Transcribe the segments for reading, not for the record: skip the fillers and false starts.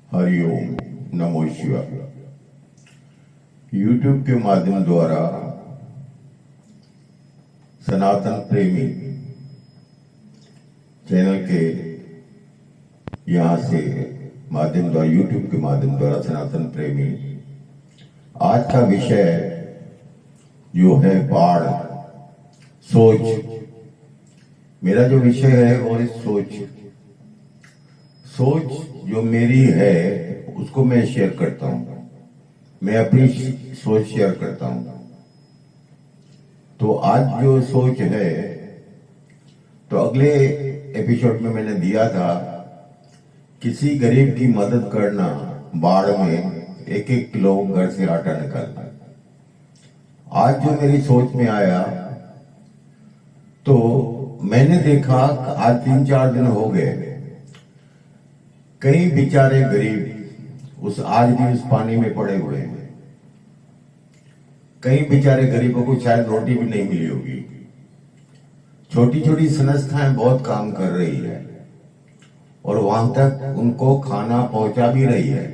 हरिओम नमो शिवाय। यूट्यूब के माध्यम द्वारा सनातन प्रेमी चैनल के यहाँ से माध्यम द्वारा यूट्यूब के माध्यम द्वारा सनातन प्रेमी आज का विषय जो है बाढ़ सोच। मेरा जो विषय है वो है सोच जो मेरी है उसको मैं शेयर करता हूं। मैं अपनी सोच शेयर करता हूं। तो आज जो सोच है तो अगले एपिसोड में मैंने दिया था किसी गरीब की मदद करना, बाढ़ में 1-1 किलो घर से आटा निकालना। आज जो मेरी सोच में आया तो मैंने देखा आज 3-4 दिन हो गए, कई बेचारे गरीब आज भी उस पानी में पड़े हुए हैं। कई बेचारे गरीबों को शायद रोटी भी नहीं मिली होगी। छोटी छोटी संस्थाएं बहुत काम कर रही है और वहां तक उनको खाना पहुंचा भी रही है।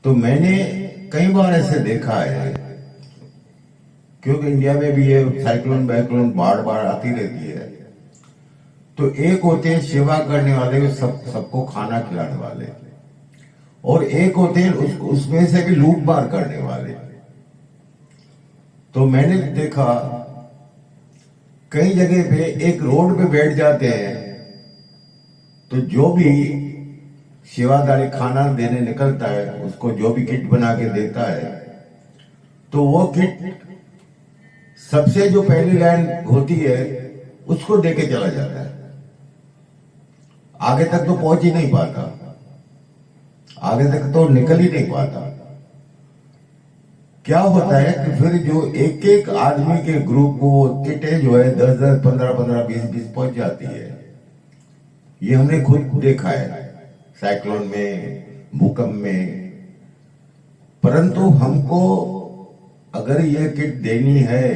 तो मैंने कई बार ऐसे देखा है, क्योंकि इंडिया में भी ये साइक्लोन बैक्लोन बाढ़ आती रहती है। तो एक होते हैं सेवा करने वाले, सबको खाना खिलाने वाले, और एक होते हैं उसमें से भी लूट मार करने वाले। तो मैंने देखा कई जगह पे एक रोड पे बैठ जाते हैं, तो जो भी सेवादारी खाना देने निकलता है उसको जो भी किट बना के देता है, तो वो किट सबसे जो पहली लाइन होती है उसको देके चला जाता है। आगे तक तो पहुंच ही नहीं पाता, आगे तक तो निकल ही नहीं पाता। क्या होता है कि फिर जो एक आदमी के ग्रुप को किटें जो है 10-10, 15-15, 20-20 पहुंच जाती है। ये हमने खुद देखा है साइक्लोन में, भूकंप में। परंतु हमको अगर ये किट देनी है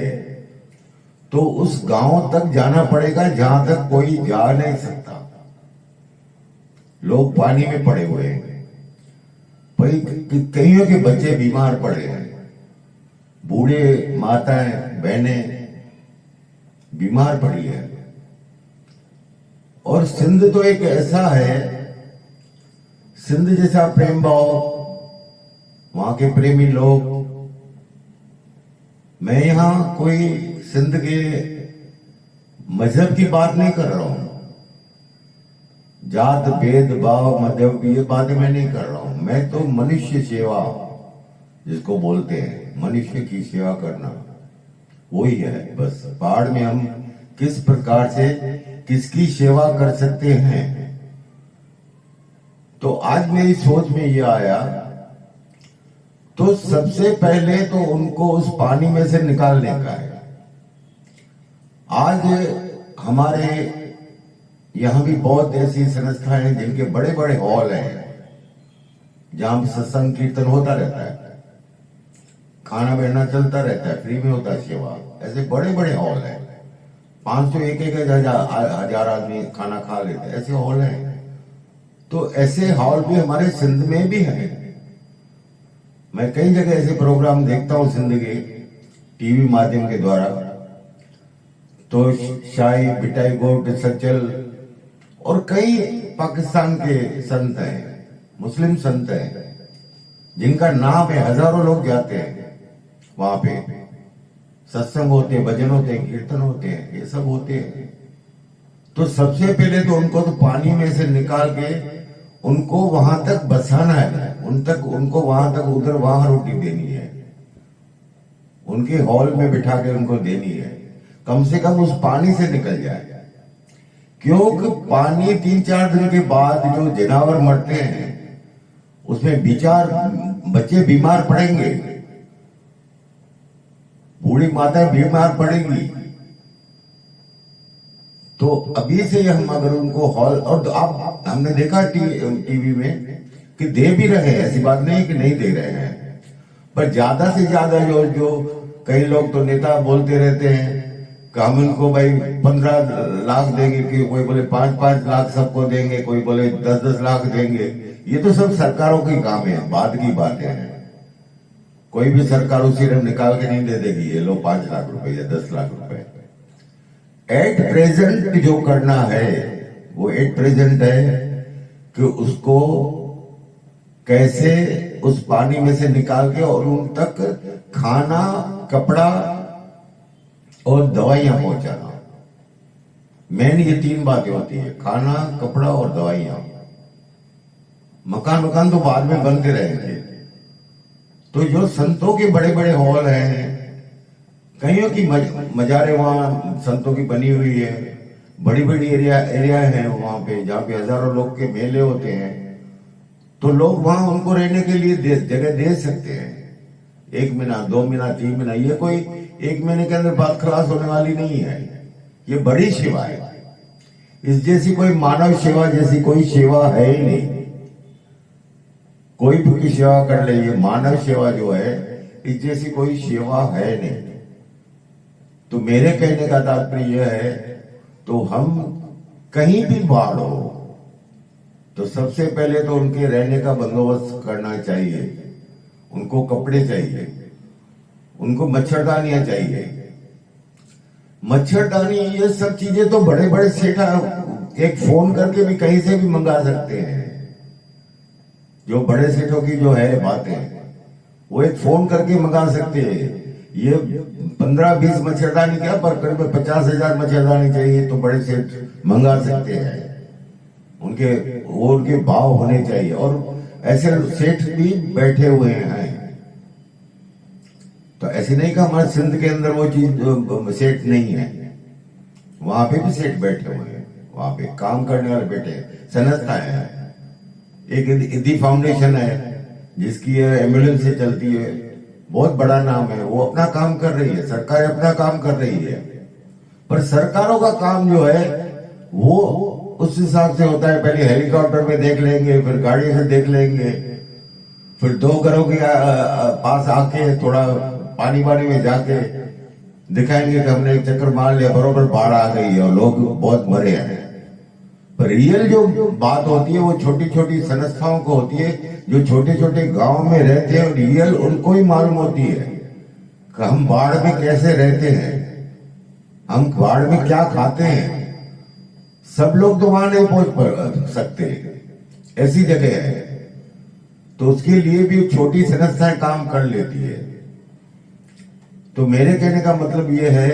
तो उस गांव तक जाना पड़ेगा जहां तक कोई जा नहीं सकता। लोग पानी में पड़े हुए हैं, कईयों के बच्चे बीमार पड़े हैं, बूढ़े माताएं बहनें बीमार पड़ी है। और सिंध तो एक ऐसा है, सिंध जैसा प्रेम भाव, वहां के प्रेमी लोग। मैं यहां कोई सिंध के मजहब की बात नहीं कर रहा हूं, जात भेद भाव मजहब ये बातें मैं नहीं कर रहा हूं। मैं तो मनुष्य सेवा जिसको बोलते हैं, मनुष्य की सेवा करना, वही है बस। बाढ़ में हम किस प्रकार से किसकी सेवा कर सकते हैं। तो आज मेरी सोच में ये आया, तो सबसे पहले तो उनको उस पानी में से निकालने का है। आज हमारे यहां भी बहुत ऐसी संस्थाएं हैं जिनके बड़े बड़े हॉल हैं, जहां सत्संग कीर्तन होता रहता है, खाना बहना चलता रहता है, फ्री में होता है सेवा। ऐसे बड़े बड़े हॉल हैं, 500 1-1 हजार आदमी खाना खा लेते हैं, ऐसे हॉल हैं। तो ऐसे हॉल भी हमारे सिंध में भी है। मैं कई जगह ऐसे प्रोग्राम देखता हूं सिंध के टीवी माध्यम के द्वारा। तो शाही बिटाई गोट सचल और कई पाकिस्तान के संत हैं, मुस्लिम संत हैं, जिनका नाम है। हजारों लोग जाते हैं वहां पे, सत्संग होते हैं, भजन होते हैं, कीर्तन होते हैं, ये सब होते हैं। तो सबसे पहले तो उनको तो पानी में से निकाल के उनको वहां तक बसाना है, उनको वहां तक उधर वहां रोटी देनी है, उनके हॉल में बिठा के उनको देनी है। कम से कम उस पानी से निकल जाए, क्योंकि पानी 3-4 दिन के बाद जो जानवर मरते हैं उसमें बच्चे बीमार पड़ेंगे, बूढ़ी माताएं बीमार पड़ेंगी। तो अभी से हम अगर उनको हॉल, और तो आप हमने देखा टीवी में कि दे भी रहे हैं, ऐसी बात नहीं कि नहीं दे रहे हैं, पर ज्यादा से ज्यादा जो कई लोग तो नेता बोलते रहते हैं कि हम इनको भाई 15 लाख देंगे, कि कोई बोले 5-5 लाख सबको देंगे, कोई बोले 10-10 लाख देंगे। ये तो सब सरकारों की काम है, बाद की बातें हैं। कोई भी सरकार उसी रंग निकाल के नहीं दे देगी ये लो 5 लाख रुपए या 10 लाख रुपए। एट प्रेजेंट जो करना है वो एट प्रेजेंट है कि उसको कैसे उस पानी में से निकाल के और उन तक खाना, कपड़ा और दवाइयां पहुंचाना। मेन ये 3 बातें होती है, खाना, कपड़ा और दवाइयां। मकान तो बाद में बनते रहेंगे। तो जो संतों के बड़े बड़े हॉल हैं, कईयों की मजारें वहां संतों की बनी हुई है, बड़ी बड़ी एरिया है वहां पे, जहाँ पे हजारों लोग के मेले होते हैं। तो लोग वहां उनको रहने के लिए जगह दे सकते हैं। 1 महीना, 2 महीना, 3 महीना, ये कोई 1 महीने के अंदर बात खलास होने वाली नहीं है। ये बड़ी सेवा है। इस जैसी कोई मानव सेवा जैसी कोई सेवा है ही नहीं। कोई भी सेवा कर ले, ये मानव सेवा जो है इस जैसी कोई सेवा है नहीं। तो मेरे कहने का तात्पर्य यह है, तो हम कहीं भी बाढ़ हो तो सबसे पहले तो उनके रहने का बंदोबस्त करना चाहिए। उनको कपड़े चाहिए, उनको मच्छरदानियां चाहिए। मच्छरदानी ये सब चीजें तो बड़े बड़े सेठा एक फोन करके भी कहीं से भी मंगा सकते हैं। जो बड़े सेठों की जो है बातें, वो एक फोन करके मंगा सकते हैं। ये 15-20 मच्छरदानी क्या, पर करीब 50,000 मच्छरदानी चाहिए तो बड़े सेठ मंगा सकते हैं। उनके भाव होने चाहिए, और ऐसे सेठ भी बैठे हुए हैं। तो ऐसे नहीं कि हमारे सिंध के अंदर वो चीज सेठ नहीं है, वहां पे भी सेठ बैठे हुए हैं, वहां पे काम करने वाले बैठे हैं, संस्थाएं हैं। एक इदी फाउंडेशन है जिसकी एम्बुलेंस से चलती है, बहुत बड़ा नाम है, वो अपना काम कर रही है, सरकार अपना काम कर रही है। पर सरकारों का काम जो है वो उस हिसाब से होता है। पहले हेलीकॉप्टर में देख लेंगे, फिर गाड़ी से देख लेंगे, फिर 2 घरों के पास आके थोड़ा पानी में जाके दिखाएंगे कि हमने एक चक्कर मार लिया, बरोबर बाढ़ आ गई है और लोग बहुत मरे हैं। पर रियल जो बात होती है वो छोटी छोटी संस्थाओं को होती है, जो छोटे छोटे गांव में रहते हैं। रियल उनको ही मालूम होती है कि हम बाढ़ में कैसे रहते हैं, हम बाढ़ में क्या खाते हैं। सब लोग तो वहां नहीं पहुंच सकते, ऐसी जगह है। तो उसके लिए भी छोटी संस्थाएं काम कर लेती है। तो मेरे कहने का मतलब यह है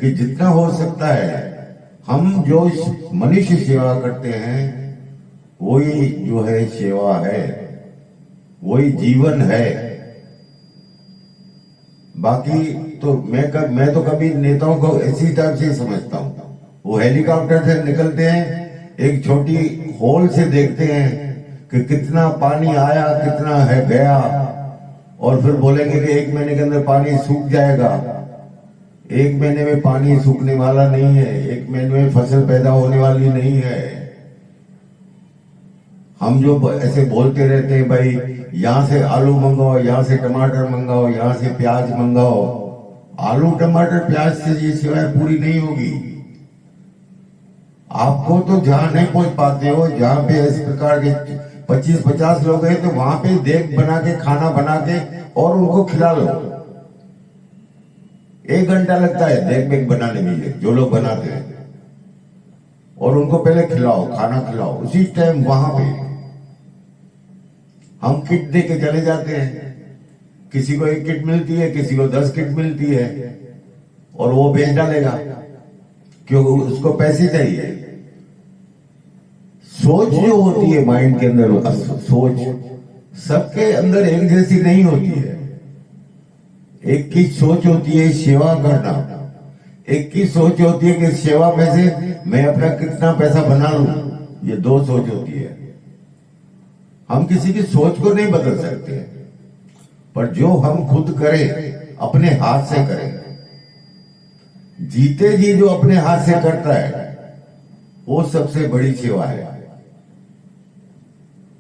कि जितना हो सकता है हम जो मनुष्य सेवा करते हैं वही जो है सेवा है, वही जीवन है। बाकी तो मैं तो कभी नेताओं को इसी टाइप से समझता हूं। वो हेलीकॉप्टर से निकलते हैं, एक छोटी होल से देखते हैं कि कितना पानी आया, कितना है गया, और फिर बोलेंगे कि 1 महीने के अंदर पानी सूख जाएगा। 1 महीने में पानी सूखने वाला नहीं है, 1 महीने में फसल पैदा होने वाली नहीं है। हम जो ऐसे बोलते रहते हैं भाई यहां से आलू मंगाओ, यहां से टमाटर मंगाओ, यहां से प्याज मंगाओ, आलू टमाटर प्याज से ये सेवाएं पूरी नहीं होगी। आपको तो जहां नहीं पहुंच पाते हो, जहां पे इस प्रकार के 25-50 लोग हैं, तो वहां पे देख बना के, खाना बना के और उनको खिला लो। 1 घंटा लगता है देख बेग बनाने में, ये जो लोग बनाते हैं, और उनको पहले खिलाओ, खाना खिलाओ। उसी टाइम वहां पे हम किट दे के चले जाते हैं। किसी को 1 किट मिलती है, किसी को 10 किट मिलती है, और वो बेच डालेगा क्योंकि उसको पैसे चाहिए। सोच जो होती है माइंड के अंदर, सोच सबके अंदर एक जैसी नहीं होती है। एक की सोच होती है सेवा करना, एक की सोच होती है कि सेवा में से मैं अपना कितना पैसा बना लूं। ये 2 सोच होती है। हम किसी की सोच को नहीं बदल सकते, पर जो हम खुद करें, अपने हाथ से करें। जीते जी जो अपने हाथ से करता है वो सबसे बड़ी सेवा है।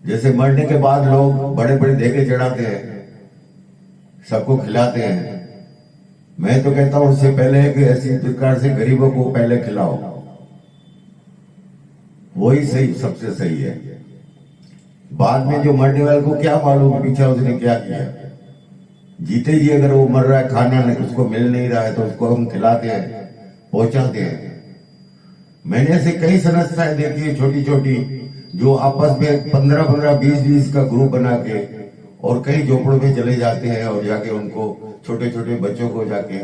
जैसे मरने के बाद लोग बड़े बड़े देगे चढ़ाते हैं, सबको खिलाते हैं, मैं तो कहता हूं उससे पहले कि ऐसी प्रकार से गरीबों को पहले खिलाओ, वही सही, सबसे सही है। बाद में जो मरने वाले को क्या मालूम पीछे उसने क्या किया। जीते जी अगर वो मर रहा है, खाना नहीं उसको मिल नहीं रहा है, तो उसको हम खिलाते हैं, पहुंचाते हैं। मैंने ऐसे कई संस्थाएं देखी है छोटी छोटी, जो आपस में 15-15, 20-20 का ग्रुप बना के और कई झोपड़ों में चले जाते हैं और जाके उनको छोटे छोटे बच्चों को जाके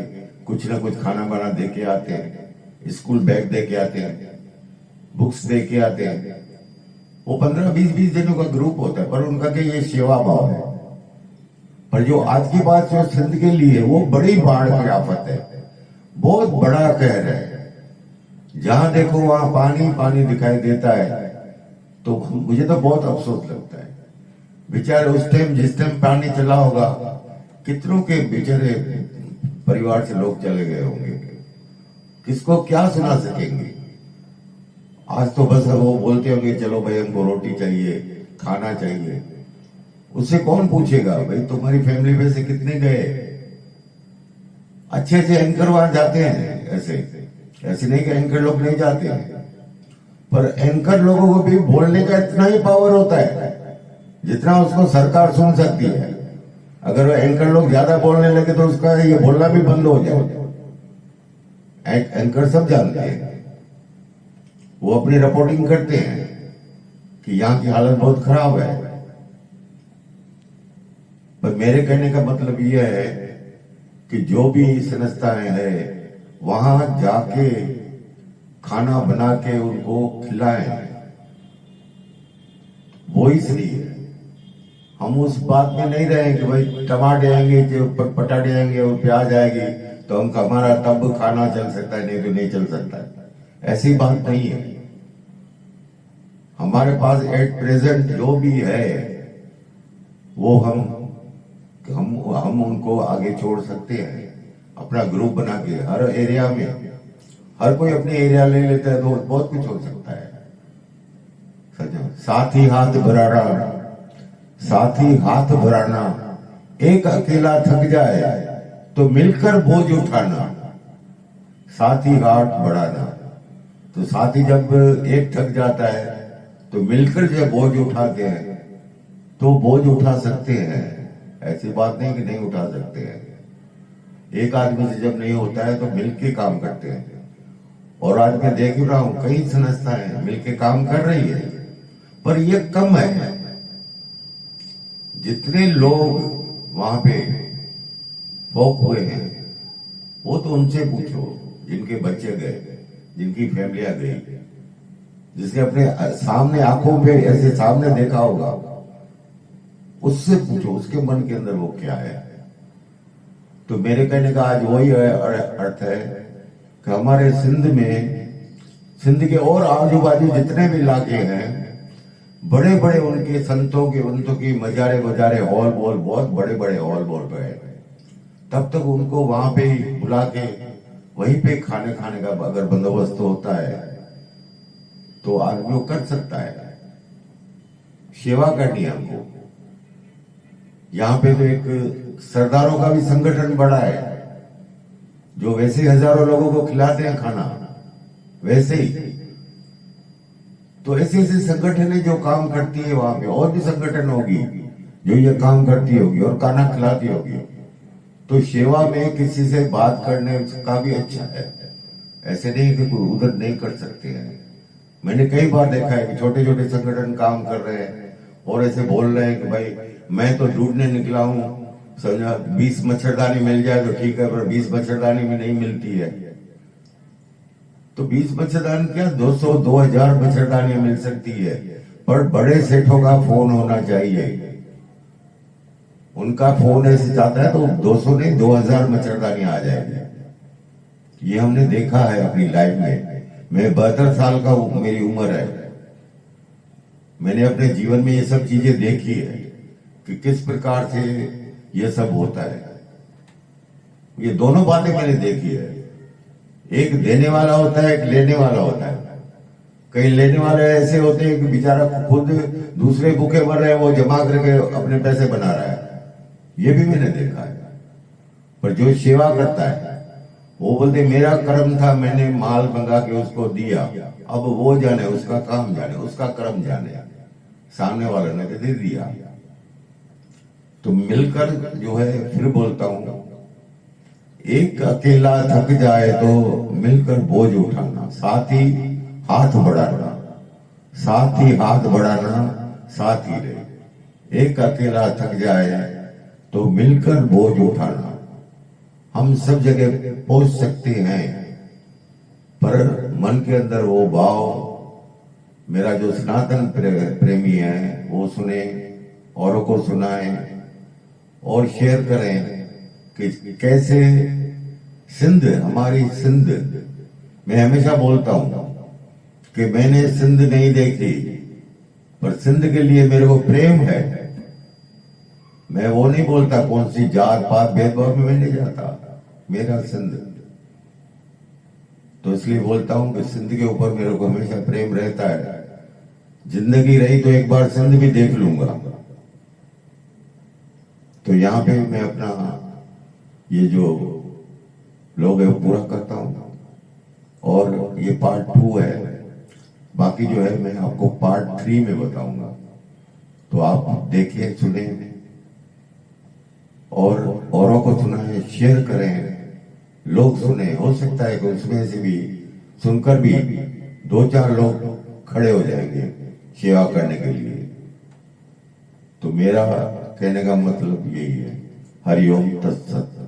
कुछ ना कुछ खाना बना दे के आते हैं, स्कूल बैग दे के आते हैं, बुक्स दे के आते हैं। वो 15-20 जनों का ग्रुप होता है, पर उनका कि ये सेवा भाव है। पर जो आज की बात जो सिंध के लिए, वो बड़ी बाढ़ की आफत है, बहुत बड़ा कहर है। जहां देखो वहां पानी पानी दिखाई देता है। तो मुझे तो बहुत अफसोस लगता है, बेचारे उस टाइम जिस टाइम पानी चला होगा, कितनों के बेचारे परिवार से लोग चले गए होंगे, किसको क्या सुना सकेंगे। आज तो बस वो बोलते होंगे चलो भाई हमको रोटी चाहिए, खाना चाहिए। उससे कौन पूछेगा भाई तुम्हारी फैमिली में से कितने गए। अच्छे अच्छे एंकर वहां जाते हैं, ऐसे नहीं कि एंकर लोग नहीं जाते हैं, पर एंकर लोगों को भी बोलने का इतना ही पावर होता है जितना उसको सरकार सुन सकती है। अगर वो एंकर लोग ज्यादा बोलने लगे तो उसका ये बोलना भी बंद हो जाए। एंकर सब जानते हैं, वो अपनी रिपोर्टिंग करते हैं कि यहाँ की हालत बहुत खराब है। पर मेरे कहने का मतलब यह है कि जो भी संस्थाएं हैं वहां जाके खाना बना के उनको खिलाएं, वो ही सही है। हम उस बात में नहीं रहे कि भाई टमाटर आएंगे, पटाटे आएंगे और प्याज आएगी तो हम हमारा तब खाना चल सकता है, नहीं तो नहीं चल सकता है। ऐसी बात नहीं है। हमारे पास एट प्रेजेंट जो भी है वो हम उनको आगे छोड़ सकते हैं। अपना ग्रुप बना के हर एरिया में, हर कोई अपने एरिया ले लेता है तो बहुत कुछ हो सकता है। साथ ही हाथ बढ़ाना, साथ ही हाथ बढ़ाना, एक अकेला थक जाए तो मिलकर बोझ उठाना, साथ ही हाथ बढ़ाना। तो साथी जब एक थक जाता है तो मिलकर जब बोझ उठाते हैं तो बोझ उठा सकते हैं। ऐसी बात नहीं कि नहीं उठा सकते हैं। एक आदमी से जब नहीं होता है तो मिलके काम करते हैं। और आज मैं देख रहा हूं कई संस्थाएं मिलके काम कर रही है, पर ये कम है। जितने लोग वहां पे फोक हुए हैं वो तो उनसे पूछो, जिनके बच्चे गए, जिनकी फैमिलियां गई, जिसने अपने सामने आंखों पे ऐसे सामने देखा होगा, उससे पूछो उसके मन के अंदर वो क्या है। तो मेरे कहने का आज वही अर्थ है कि हमारे सिंध के और आजू बाजू जितने भी इलाके हैं, बड़े बड़े उनके संतों की मजारे हॉल बॉल, बहुत बड़े बड़े हॉल बॉल पे है। तब तक उनको वहां पे ही बुला के वहीं पे खाने का अगर बंदोबस्त होता है तो आदमी वो कर सकता है। सेवा करनी है हमको। यहाँ पे तो एक सरदारों का भी संगठन बड़ा है, जो वैसे हजारों लोगों को खिलाते हैं खाना, वैसे ही। तो ऐसे ऐसे संगठन है जो काम करती है वहां पे। और भी संगठन होगी जो ये काम करती होगी और खाना खिलाती होगी। तो सेवा में किसी से बात करने का भी अच्छा है। ऐसे नहीं कि कोई उधर नहीं कर सकते हैं। मैंने कई बार देखा है कि छोटे छोटे संगठन काम कर रहे हैं और ऐसे बोल रहे हैं कि भाई मैं तो ढूंढने निकला हूं, समझा 20 मच्छरदानी मिल जाए तो ठीक है, पर 20 मच्छरदानी में नहीं मिलती है। तो 20 मच्छरदानी क्या 200 2000 मच्छरदानियां मिल सकती है, पर बड़े सेठों का फोन होना चाहिए। उनका फोन ऐसे जाता है तो 200 नहीं 2000 मच्छरदानियां आ जाएगी। ये हमने देखा है अपनी लाइफ में। मैं 72 साल का हूं, मेरी उम्र है। मैंने अपने जीवन में ये सब चीजें देखी है कि किस प्रकार से ये सब होता है। ये दोनों बातें मैंने देखी है। एक देने वाला होता है, एक लेने वाला होता है। कई लेने वाले ऐसे होते हैं कि बेचारा खुद दूसरे भूखे मर रहे हैं, वो जमा करके अपने पैसे बना रहा है। ये भी मैंने देखा है। पर जो सेवा करता है वो बोलते मेरा कर्म था, मैंने माल मंगा के उसको दिया, अब वो जाने, उसका काम जाने, उसका कर्म जाने, सामने वाले ने तो दे दिया। तो मिलकर जो है, फिर बोलता हूं, एक अकेला थक जाए तो मिलकर बोझ उठाना, साथ ही हाथ बढ़ाना, साथ ही हाथ बढ़ाना, साथ ही रहे। एक अकेला थक जाए तो मिलकर बोझ उठाना। हम सब जगह पहुंच सकते हैं, पर मन के अंदर वो भाव, मेरा जो सनातन प्रेमी है वो सुने, औरों को सुनाए और शेयर करें कि कैसे सिंध, हमारी सिंध, मैं हमेशा बोलता हूं कि मैंने सिंध नहीं देखी, पर सिंध के लिए मेरे को प्रेम है। मैं वो नहीं बोलता कौन सी जात पात भेदभाव में मैं नहीं जाता, मेरा सिंध। तो इसलिए बोलता हूं कि सिंध के ऊपर मेरे को हमेशा प्रेम रहता है। जिंदगी रही तो एक बार सिंध भी देख लूंगा। तो यहां पे मैं अपना ये जो लोग है वो पूरा करता हूं, और ये पार्ट 2 है। बाकी जो है मैं आपको पार्ट 3 में बताऊंगा, तो आप देखिए, सुने और औरों को सुनाएं, शेयर करें, लोग सुने। हो सकता है कि उसमें से भी सुनकर भी 2-4 लोग खड़े हो जाएंगे सेवा करने के लिए। तो मेरा कहने का मतलब यही है। हरिओम तत्सत।